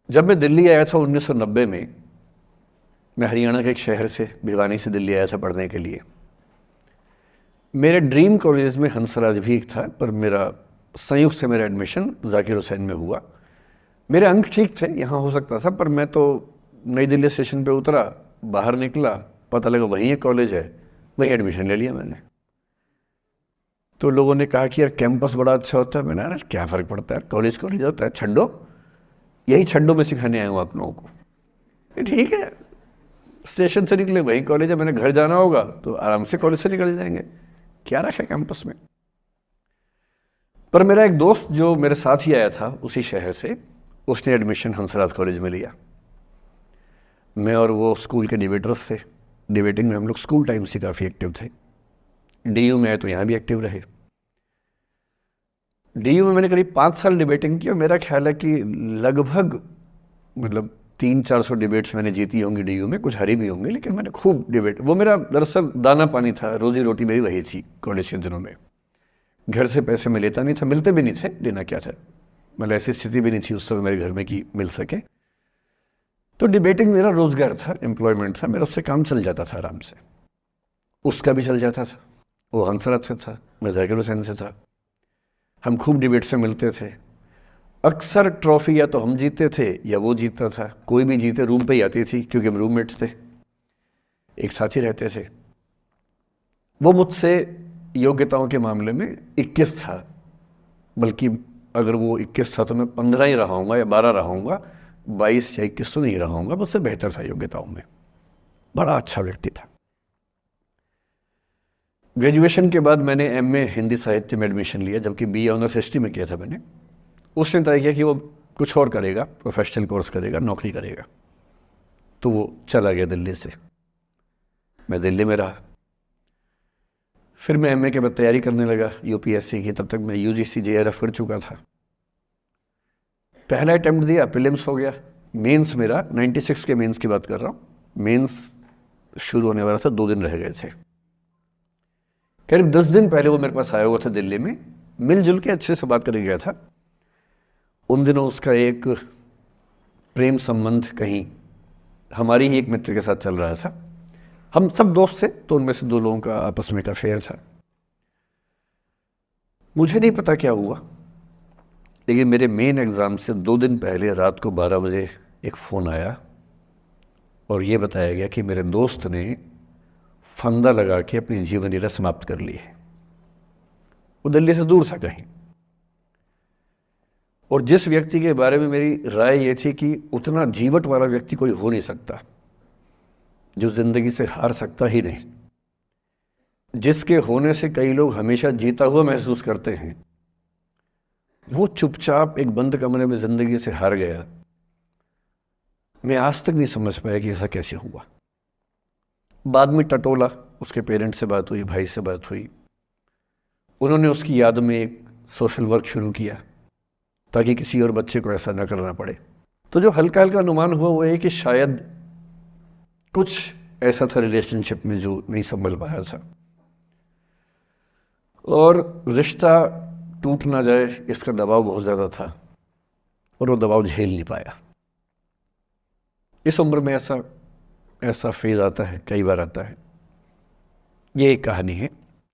जब मैं दिल्ली आया था 1990 में, मैं हरियाणा के एक शहर से, भिवानी से दिल्ली आया था पढ़ने के लिए। मेरे ड्रीम कॉलेज में हंसराज भी एक था, पर मेरा संयुक्त से मेरा एडमिशन जाकिर हुसैन में हुआ। मेरे अंक ठीक थे, यहाँ हो सकता था, पर मैं तो नई दिल्ली स्टेशन पे उतरा, बाहर निकला, पता लगा वहीं एक कॉलेज है, वहीं एडमिशन ले लिया मैंने। तो लोगों ने कहा कि यार कैंपस बड़ा अच्छा होता है। मैंने कहा क्या फ़र्क पड़ता है, कॉलेज कॉलेज होता है, छड्डो यही छड्डो में सिखाने आया हूँ आप लोगों को। ये ठीक है, स्टेशन से निकले वहीं कॉलेज है, मैंने घर जाना होगा तो आराम से कॉलेज से निकल जाएंगे, क्या रखा है कैंपस में। पर मेरा एक दोस्त जो मेरे साथ ही आया था उसी शहर से, उसने एडमिशन हंसराज कॉलेज में लिया। मैं और वो स्कूल के डिबेटर्स थे, डिबेटिंग में हम लोग स्कूल टाइम से काफ़ी एक्टिव थे। डीयू में आए तो यहाँ भी एक्टिव रहे। डीयू में मैंने करीब 5 साल डिबेटिंग की और मेरा ख्याल है कि लगभग 300-400 डिबेट्स मैंने जीती होंगी डीयू में, कुछ हारी भी होंगी, लेकिन मैंने खूब डिबेट, वो मेरा दरअसल दाना पानी था, रोजी रोटी मेरी वही थी कॉलेज के दिनों में। घर से पैसे मैं लेता नहीं था, मिलते भी नहीं थे, लेना क्या था, ऐसी स्थिति भी नहीं थी उस समय मेरे घर में कि मिल सके। तो डिबेटिंग मेरा रोजगार था, एम्प्लॉयमेंट था मेरा, उससे काम चल जाता था आराम से। उसका भी चल जाता था, वो हंसराज से था, मैं जाकिर हुसैन से था। हम खूब डिबेट्स में मिलते थे। अक्सर ट्रॉफी या तो हम जीते थे या वो जीतता था, कोई भी जीते रूम पे ही आती थी क्योंकि हम रूममेट्स थे, एक साथ ही रहते थे। वो मुझसे योग्यताओं के मामले में 21 था, बल्कि अगर वो 21 था तो मैं 15 ही रहा हूँगा या 12 रहा हूँगा, 22 या 21 तो नहीं रहा हूँगा, मुझसे बेहतर था योग्यताओं में, बड़ा अच्छा व्यक्ति था। ग्रेजुएशन के बाद मैंने एमए हिंदी साहित्य में एडमिशन लिया, जबकि बीए ऑनर्स हिस्ट्री में किया था मैंने। उसने तय किया कि वो कुछ और करेगा, प्रोफेशनल कोर्स करेगा, नौकरी करेगा, तो वो चला गया दिल्ली से। मैं दिल्ली में रहा। फिर मैं एमए के बाद तैयारी करने लगा यूपीएससी की, तब तक मैं यूजीसी जेआरएफ कर चुका था। पहला अटेम्प्ट दिया, प्रीलिम्स हो गया। मेंस मेरा 96 के मेंस की बात कर रहा हूँ, मेंस शुरू होने वाला था, 2 दिन रह गए थे। करीब 10 दिन पहले वो मेरे पास आया हुआ था दिल्ली में, मिलजुल के अच्छे से बात करके गया था। उन दिनों उसका एक प्रेम संबंध कहीं हमारी ही एक मित्र के साथ चल रहा था। हम सब दोस्त थे, तो उनमें से 2 लोगों का आपस में का अफेयर था। मुझे नहीं पता क्या हुआ, लेकिन मेरे मेन एग्ज़ाम से 2 दिन पहले रात को 12 बजे एक फ़ोन आया और ये बताया गया कि मेरे दोस्त ने फंदा लगा के अपनी जीवन लीला समाप्त कर ली है। वो दिल्ली से दूर था कहीं, और जिस व्यक्ति के बारे में मेरी राय ये थी कि उतना जीवट वाला व्यक्ति कोई हो नहीं सकता, जो ज़िंदगी से हार सकता ही नहीं, जिसके होने से कई लोग हमेशा जीता हुआ महसूस करते हैं, वो चुपचाप एक बंद कमरे में ज़िंदगी से हार गया। मैं आज तक नहीं समझ पाया कि ऐसा कैसे हुआ। बाद में टटोला, उसके पेरेंट्स से बात हुई, भाई से बात हुई, उन्होंने उसकी याद में एक सोशल वर्क शुरू किया ताकि किसी और बच्चे को ऐसा ना करना पड़े। तो जो हल्का हल्का अनुमान हुआ वो है कि शायद कुछ ऐसा था रिलेशनशिप में जो नहीं संभल पाया था, और रिश्ता टूट ना जाए इसका दबाव बहुत ज़्यादा था, और वो दबाव झेल नहीं पाया। इस उम्र में ऐसा फेज़ आता है, कई बार आता है। ये एक कहानी है।